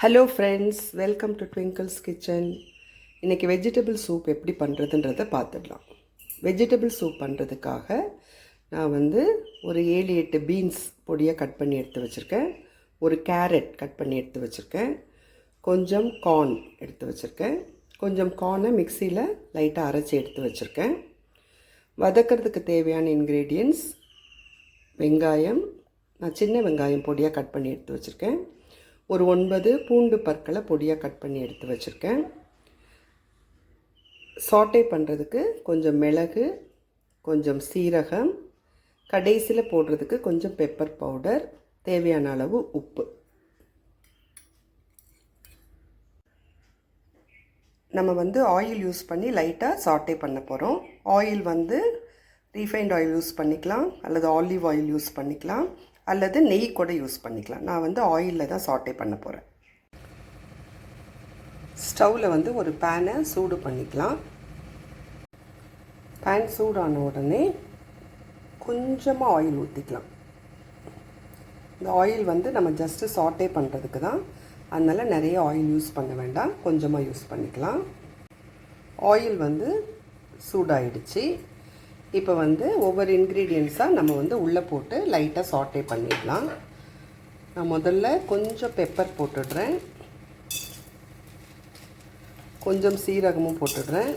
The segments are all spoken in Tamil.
Hello friends, welcome to twinkles kitchen. இன்றைக்கி வெஜிடபிள் சூப் எப்படி பண்ணுறதுன்றதை பார்த்துடலாம். வெஜிடபிள் சூப் பண்ணுறதுக்காக நான் ஒரு 7-8 பீன்ஸ் பொடியாக கட் பண்ணி எடுத்து வச்சுருக்கேன். ஒரு கேரட் கட் பண்ணி எடுத்து வச்சுருக்கேன். கொஞ்சம் கார்ன் எடுத்து வச்சுருக்கேன். கொஞ்சம் கார்னை மிக்சியில் லைட்டாக அரைச்சி எடுத்து வச்சுருக்கேன். வதக்கிறதுக்கு தேவையான இன்க்ரீடியன்ட்ஸ்: வெங்காயம், நான் சின்ன வெங்காயம் பொடியாக கட் பண்ணி எடுத்து வச்சுருக்கேன். ஒரு 9 பூண்டு பற்களை பொடியாக கட் பண்ணி எடுத்து வச்சுருக்கேன். சாட்டே பண்ணுறதுக்கு கொஞ்சம் மிளகு, கொஞ்சம் சீரகம், கடைசியில் போடுறதுக்கு கொஞ்சம் பெப்பர் பவுடர், தேவையான அளவு உப்பு. நம்ம ஆயில் யூஸ் பண்ணி லைட்டாக சாட்டே பண்ண போகிறோம். ஆயில் ரீஃபைண்ட் ஆயில் யூஸ் பண்ணிக்கலாம், அல்லது ஆலிவ் ஆயில் யூஸ் பண்ணிக்கலாம், அல்லது நெய் கூட யூஸ் பண்ணிக்கலாம். நான் ஆயிலில் தான் சாட்டே பண்ண போகிறேன். ஸ்டவ்வில் ஒரு பேனை சூடு பண்ணிக்கலாம். பேன் சூடான உடனே கொஞ்சமாக ஆயில் ஊற்றிக்கலாம். இந்த ஆயில் நம்ம ஜஸ்ட்டு சாட்டே பண்ணுறதுக்கு தான், அதனால் நிறைய ஆயில் யூஸ் பண்ண வேண்டாம், கொஞ்சமாக யூஸ் பண்ணிக்கலாம். ஆயில் சூடாயிடுச்சு. இப்போ ஒவ்வொரு இன்க்ரீடியன்ட்ஸாக நம்ம உள்ளே போட்டு லைட்டாக சாட்டே பண்ணிடலாம். நான் முதல்ல கொஞ்சம் பெப்பர் போட்டுடுறேன், கொஞ்சம் சீரகமும் போட்டுடுறேன்,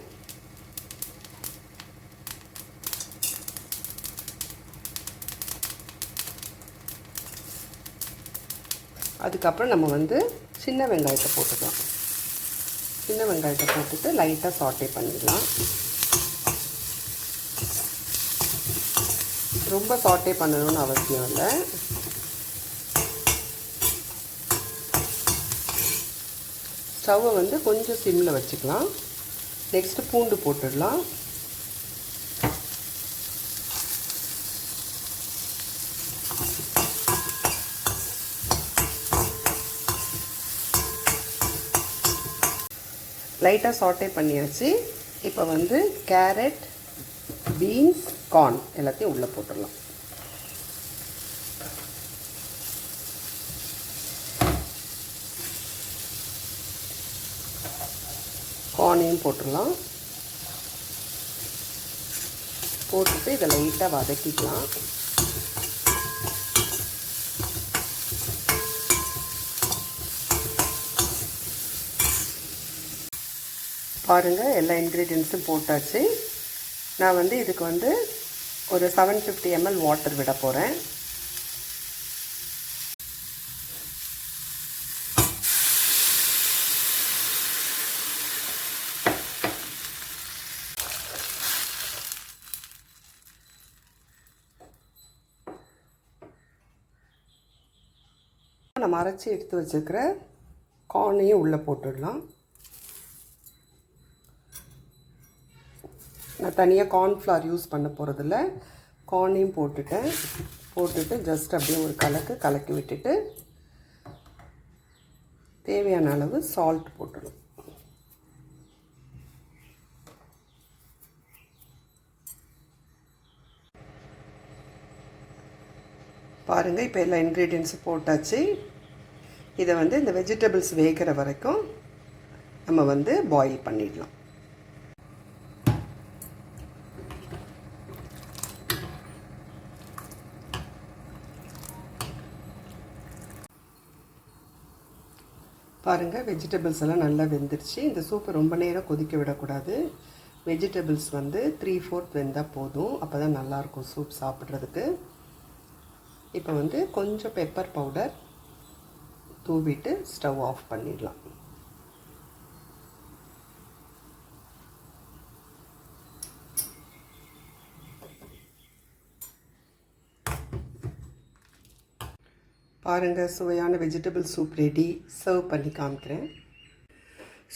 அதுக்கப்புறம் நம்ம சின்ன வெங்காயத்தை போட்டுக்கலாம். சின்ன வெங்காயத்தை போட்டுட்டு லைட்டாக சாட்டே பண்ணிடலாம். ரொம்ப சாட்டே பண்ணணும்னு அவசியம் இல்லை. ஸ்டவ்வை கொஞ்சம் சிம்மில் வச்சுக்கலாம். நெக்ஸ்ட்டு பூண்டு போட்டுடலாம். லைட்டாக சாட்டே பண்ணியாச்சு. இப்போ கேரட், பீன்ஸ், கார்ன் எல்லாத்தையும் உள்ளே போட்டுடலாம். கார்னையும் போட்டுடலாம். போட்டுட்டு இதை லைட்டாக வதக்கிக்கலாம். பாருங்கள், எல்லா இன்க்ரீடியன்ஸும் போட்டாச்சு. நான் இதுக்கு ஒரு 750 ml வாட்டர் விட போகிறேன். நம்ம அரைச்சி எடுத்து வச்சுருக்கிற கார்னையும் உள்ளே போட்டுடலாம். நான் தனியாக கார்ன்ஃப்ளவர் யூஸ் பண்ண போகிறதில்ல, கார்னையும் போட்டுட்டு ஜஸ்ட் அப்படியே ஒரு கலக்கி விட்டுட்டு தேவையான அளவு சால்ட் போட்டுடணும். பாருங்கள், இப்போ எல்லா இன்க்ரீடியன்ஸும் போட்டாச்சு. இதை இந்த வெஜிடபிள்ஸ் வேகிற வரைக்கும் நம்ம பாயில் பண்ணிடலாம். பாருங்கள், வெஜிடபிள்ஸ் எல்லாம் நல்லா வெந்துருச்சு. இந்த சூப்பை ரொம்ப நேரம் கொதிக்க விடக்கூடாது. வெஜிடபிள்ஸ் 3/4 வெந்தால் போதும். அப்போ தான் நல்லாயிருக்கும் சூப் சாப்பிட்றதுக்கு. இப்போ கொஞ்சம் பெப்பர் பவுடர் தூவிட்டு ஸ்டவ் ஆஃப் பண்ணிடலாம். பாருங்கள், சுவையான வெஜிடபிள் சூப் ரெடி. சர்வ் பண்ணி காமிக்கிறேன்.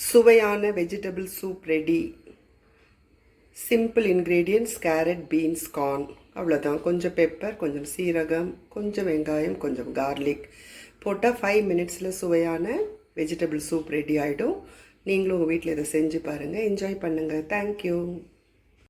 சுவையான vegetable soup ready. Simple ingredients: carrot, beans, corn, அவ்வளோதான். கொஞ்சம் பெப்பர், கொஞ்சம் சீரகம், கொஞ்சம் வெங்காயம், கொஞ்சம் கார்லிக் போட்டால் 5 மினிட்ஸில் சுவையான வெஜிடபிள் சூப் ரெடி ஆகிடும். நீங்களும் உங்கள் வீட்டில் இதை செஞ்சு பாருங்கள், என்ஜாய் பண்ணுங்கள். தேங்க்யூ.